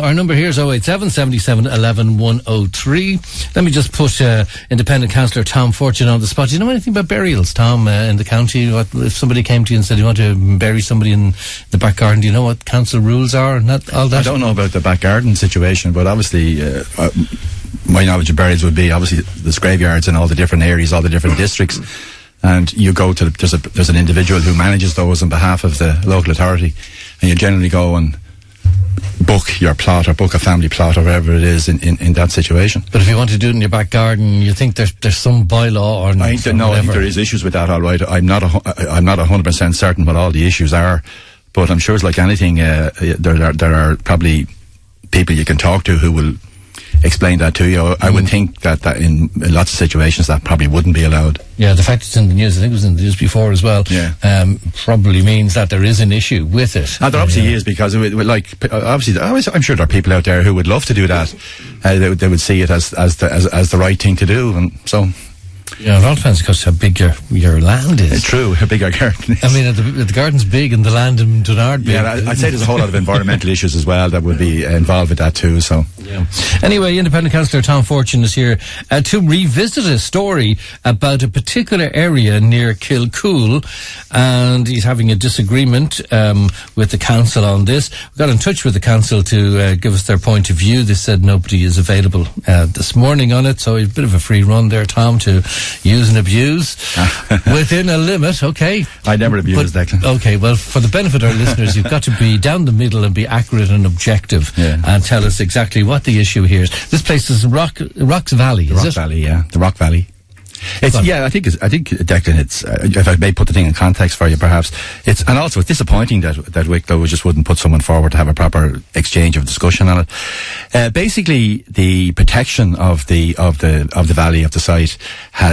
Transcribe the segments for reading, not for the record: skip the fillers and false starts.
Our number here is 087 77 11 103. Let me just put Independent Councillor Tom Fortune on the spot. Do you know anything about burials, Tom, in the county? If somebody came to you and said you want to bury somebody in the back garden, do you know what council rules are and all that? I don't know about the back garden situation, but obviously my knowledge of burials would be obviously there's graveyards in all the different areas, all the different districts, and you go to there's an individual who manages those on behalf of the local authority, and you generally go and book your plot or book a family plot or whatever it is in that situation. But if you want to do it in your back garden, you think there's some bylaw or I think there is issues with that, all right. I'm not 100% certain what all the issues are, but I'm sure it's like anything. There are probably people you can talk to who will explain that to you. I would think that in lots of situations that probably wouldn't be allowed. Yeah, the fact it's in the news, I think it was in the news before as well, probably means that there is an issue with it. There obviously is, because obviously I'm sure there are people out there who would love to do that. They would see it as the right thing to do, and so. Yeah, it all depends, because how big your land is. It's true, how big our garden is. I mean, the garden's big and the land in Dunard big. Yeah, I'd say there's a whole lot of environmental issues as well that would be involved with that too. So, yeah. Anyway, Independent Councillor Tom Fortune is here to revisit a story about a particular area near Cllr, and he's having a disagreement with the council on this. We got in touch with the council to give us their point of view. They said nobody is available this morning on it, so a bit of a free run there, Tom, to use and abuse within a limit. Okay, I never abuse Declan. Okay, well, for the benefit of our listeners, you've got to be down the middle and be accurate and objective, and tell us exactly what the issue here is. This place is Rocks Valley, is it? Rock Valley, yeah, the Rock Valley. I think Declan, it's if I may put the thing in context for you, perhaps it's disappointing that Wicklow just wouldn't put someone forward to have a proper exchange of discussion on it. Basically, the protection of the valley of the site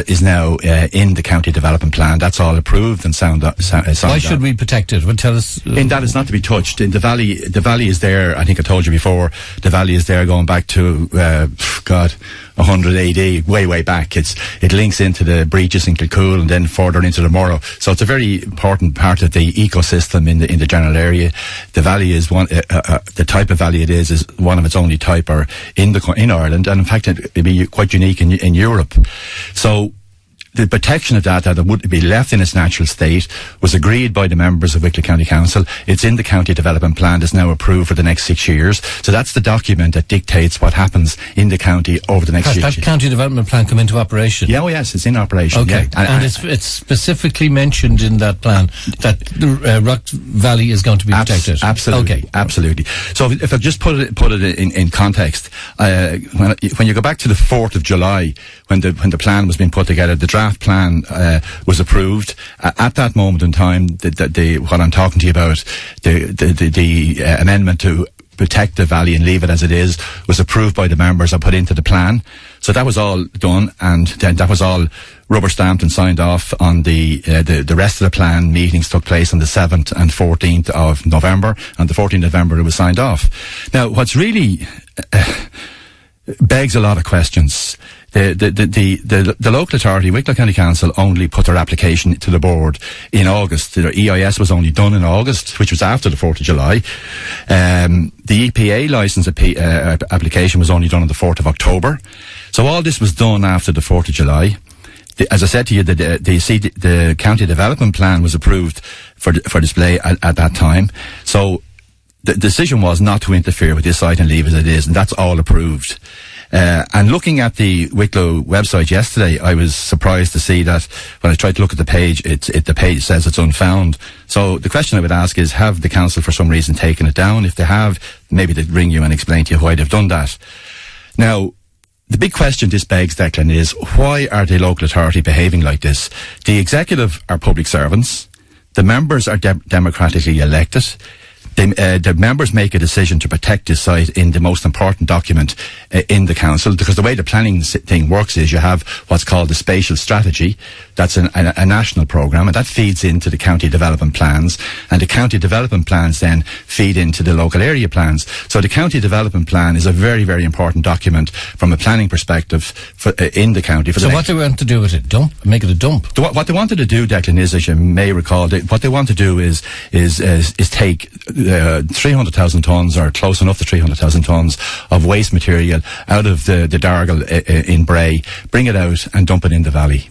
is now in the county development plan. That's all approved and signed. Why should we protect it? Well, tell us. In that, it's not to be touched. In the valley is there. I think I told you before. The valley is there going back to 100 AD, way back. It links into the breaches in Cllr and then further into the Morrow. So it's a very important part of the ecosystem in the general area. The valley is one, the type of valley it is one of its only type in Ireland, and in fact it'd be quite unique in Europe. So the protection of that it would be left in its natural state was agreed by the members of Wicklow County Council. It's in the county development plan that's now approved for the next 6 years. So that's the document that dictates what happens in the county over the next 6 years. Has that county development plan come into operation? Yeah, yes, it's in operation. Okay, yeah. And it's specifically mentioned in that plan that the Rock Valley is going to be protected. Absolutely, okay, absolutely. So if I just put it in context, when you go back to the 4th of July, when the plan was being put together, the draft plan was approved. At that moment in time, what I'm talking to you about, the amendment to protect the valley and leave it as it is, was approved by the members and put into the plan. So that was all done, and then that was all rubber stamped and signed off on the rest of the plan. Meetings took place on the 7th and 14th of November, and the 14th of November it was signed off. Now, what's really begs a lot of questions. The local authority, Wicklow County Council, only put their application to the board in August. Their EIS was only done in August, which was after the 4th of July. The EPA licence application was only done on the 4th of October. So all this was done after the 4th of July. As I said to you, the county development plan was approved for display at that time. So the decision was not to interfere with this site and leave it as it is, and that's all approved. And looking at the Wicklow website yesterday, I was surprised to see that when I tried to look at the page, the page says it's unfound. So the question I would ask is, have the council for some reason taken it down? If they have, maybe they'd ring you and explain to you why they've done that. Now, the big question this begs, Declan, is why are the local authority behaving like this? The executive are public servants. The members are democratically elected. The members make a decision to protect this site in the most important document in the council, because the way the planning thing works is you have what's called the spatial strategy. That's a national programme, and that feeds into the county development plans, and the county development plans then feed into the local area plans. So the county development plan is a very, very important document from a planning perspective in the county. So what do they want to do with it? Make it a dump? What they wanted to do, Declan, is, as you may recall, what they want to do is take 300,000 tonnes, or close enough to 300,000 tonnes of waste material out of the Dargle in Bray, bring it out and dump it in the valley.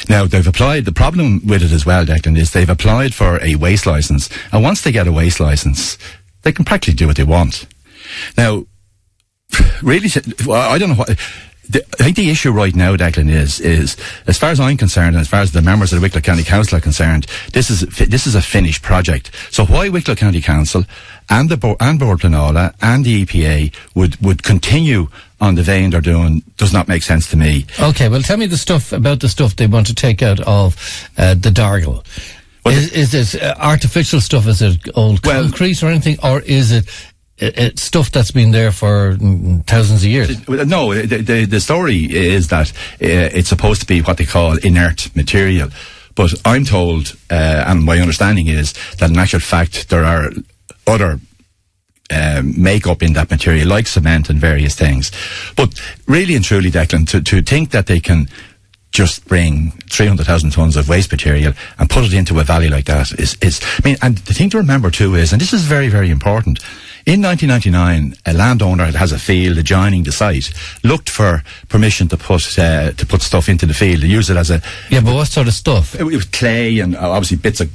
Now, they've applied, the problem with it as well, Declan, is they've applied for a waste licence, and once they get a waste licence, they can practically do what they want. Now, really, I don't know what... I think the issue right now, Declan, is as far as I'm concerned, and as far as the members of the Wicklow County Council are concerned, this is a finished project. So why Wicklow County Council and the Bord Pleanála and the EPA would continue on the vein they're doing does not make sense to me. Okay, well, tell me the stuff they want to take out of the Dargle. Well, is it artificial stuff? Is it old concrete or anything, or is it stuff that's been there for thousands of years? No, the story is that it's supposed to be what they call inert material. But I'm told, and my understanding is, that in actual fact there are other makeup in that material, like cement and various things. But really and truly, Declan, to think that they can just bring 300,000 tonnes of waste material and put it into a valley like that is, I mean, and the thing to remember too is, and this is very, very important, in 1999, a landowner that has a field adjoining the site looked for permission to put stuff into the field, to use it as a... Yeah, but what sort of stuff? It was clay and obviously bits of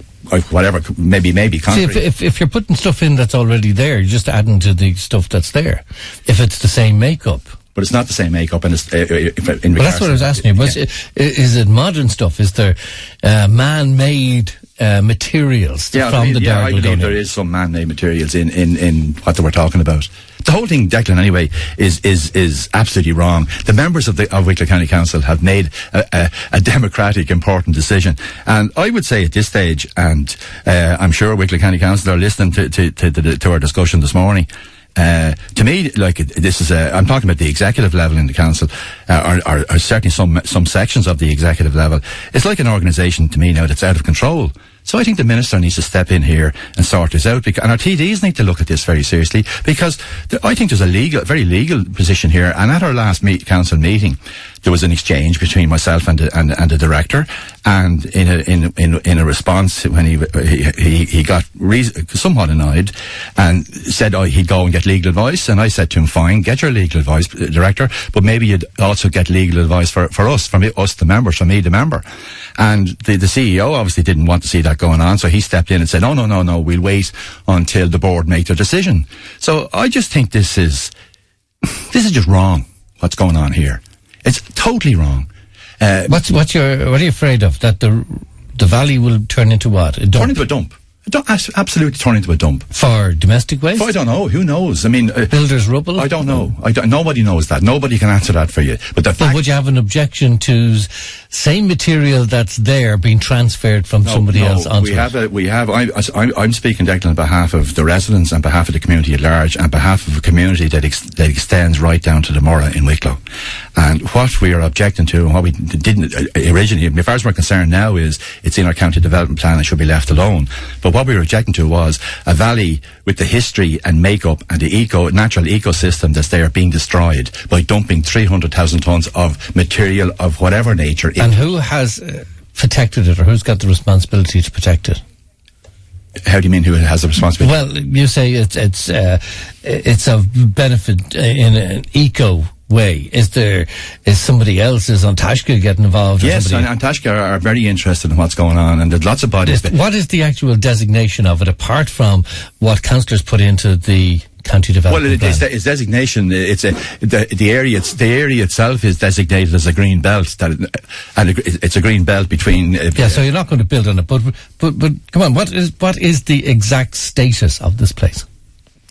whatever, maybe concrete. See, if you're putting stuff in that's already there, you're just adding to the stuff that's there. If it's the same makeup. But it's not the same makeup, and it's well, that's what I was asking you. But is it modern stuff? Is there man-made materials from the Dargle? I believe there is some man-made materials in what they were talking about. The whole thing, Declan, anyway, is absolutely wrong. The members of Wicklow County Council have made a democratic, important decision, and I would say at this stage, and I'm sure Wicklow County Council are listening to our discussion this morning. To me, like, this is I'm talking about the executive level in the council, or certainly some sections of the executive level. It's like an organisation to me now that's out of control. So I think the minister needs to step in here and sort this out, and our TDs need to look at this very seriously, because I think there's a very legal position here. And at our last council meeting, there was an exchange between myself and the director, and in a response, when he got somewhat annoyed and said he'd go and get legal advice, and I said to him, fine, get your legal advice, director, but maybe you'd also get legal advice for us, from us the members, from me the member. And the CEO obviously didn't want to see that going on, so he stepped in and said, no, we'll wait until the board make their decision. So I just think this is just wrong, what's going on here. It's totally wrong. What are you afraid of? That the valley will turn into what? A dump? Turn into a dump. Absolutely turn into a dump. For domestic waste? I don't know. Who knows? I mean... builders' rubble? I don't know. Nobody knows that. Nobody can answer that for you. But would you have an objection to same material that's there being transferred from somebody else onto I'm speaking, Declan, on behalf of the residents, on behalf of the community at large, on behalf of a community that extends right down to the Murrah in Wicklow. And what we are objecting to, and what we didn't originally, as far as we're concerned now, is it's in our county development plan and should be left alone. But what we were objecting to was a valley with the history and makeup and the natural ecosystem that's there being destroyed by dumping 300,000 tonnes of material of whatever nature. And who has protected it, or who's got the responsibility to protect it? How do you mean who has the responsibility? Well, you say it's of benefit in an eco way. Is somebody else, is Antashka getting involved? Yes, and Antashka are very interested in what's going on, and there's lots of bodies. What is the actual designation of it, apart from what councillors put into the county development plan? Its designation, the area itself is designated as a green belt, and it's a green belt between... so you're not going to build on it, but come on, what is the exact status of this place?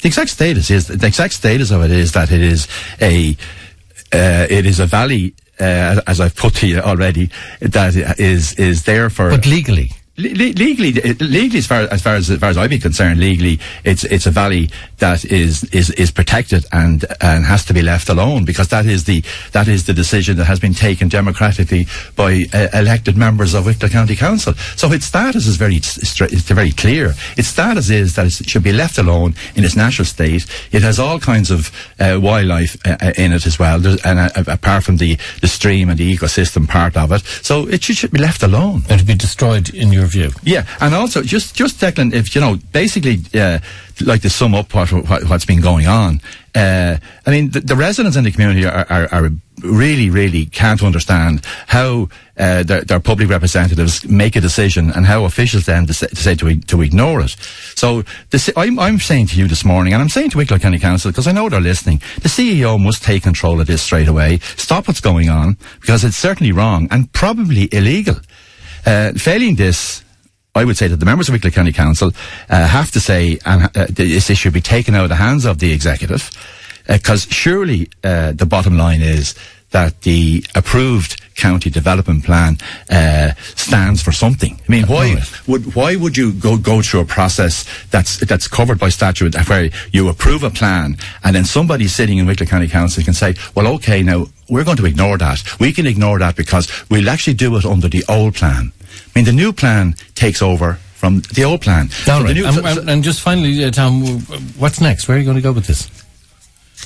The exact status of it is that it is a valley, as I've put to you already, that is there for... But legally? Legally, as far as I've been concerned, legally, it's a valley that is protected and has to be left alone, because that is the decision that has been taken democratically by elected members of Wicklow County Council. So its status is very clear. Its status is that it should be left alone in its natural state. It has all kinds of wildlife in it as well, apart from the stream and the ecosystem part of it. So it should be left alone. And to be destroyed, in your your view. Yeah, and also just Declan, if basically, like to sum up what's been going on. I mean, the residents in the community are really, really can't understand how their public representatives make a decision and how officials then decide to ignore it. So I'm saying to you this morning, and I'm saying to Wicklow County Council, because I know they're listening, the CEO must take control of this straight away, stop what's going on, because it's certainly wrong and probably illegal. Failing this, I would say that the members of Wicklow County Council have to say this issue be taken out of the hands of the executive, because surely the bottom line is that the approved county development plan stands for something. I mean, why would you go through a process that's covered by statute where you approve a plan and then somebody sitting in Wicklow County Council can say, well, okay, now we're going to ignore that. We can ignore that because we'll actually do it under the old plan. I mean, the new plan takes over from the old plan. All right. And just finally, Tom, what's next? Where are you going to go with this?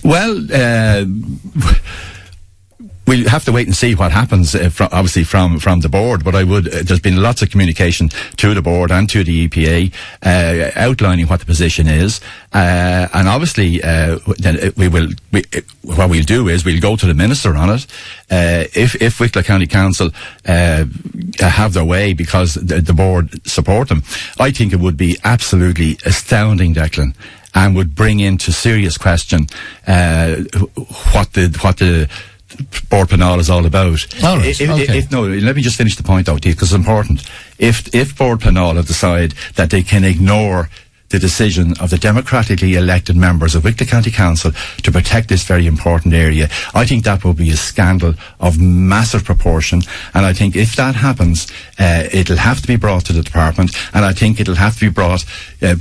Well, we'll have to wait and see what happens, obviously from the board. But there's been lots of communication to the board and to the EPA outlining what the position is, and obviously then what we'll do is we'll go to the minister on it. If Wicklow County Council have their way because the board support them, I think it would be absolutely astounding, Declan, and would bring into serious question what the Board Penal is all about. All right. Let me just finish the point out, because it's important. If Board Penal decide that they can ignore the decision of the democratically elected members of Wicklow County Council to protect this very important area, I think that will be a scandal of massive proportion. And I think if that happens, it'll have to be brought to the department, and I think it'll have to be brought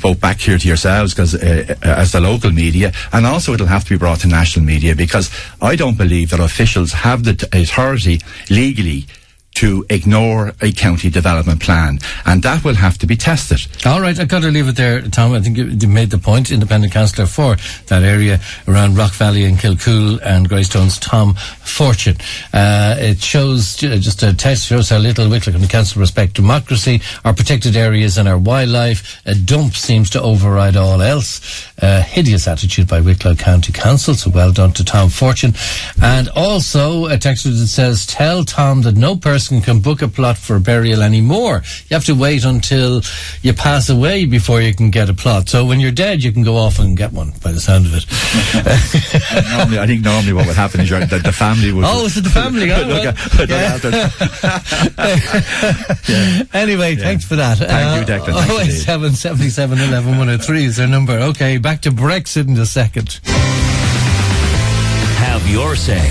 both back here to yourselves, because as the local media, and also it'll have to be brought to national media, because I don't believe that officials have the authority legally to ignore a county development plan, and that will have to be tested. All right, I've got to leave it there, Tom. I think you made the point. Independent councillor for that area around Rock Valley and Kilcool and Greystones, Tom Fortune. It shows, just a test, shows how little Wicklow County Council respect democracy, our protected areas and our wildlife. A dump seems to override all else. Hideous attitude by Wicklow County Council, so well done to Tom Fortune. And also a text that says, tell Tom that no person can book a plot for burial anymore. You have to wait until you pass away before you can get a plot. So when you're dead, you can go off and get one, by the sound of it. I think normally what would happen is that the family would... Oh, is it the family? Anyway, thanks for that. Thank you, Declan. 087 77 11 103 is their number. Okay, back to Brexit in a second. Have your say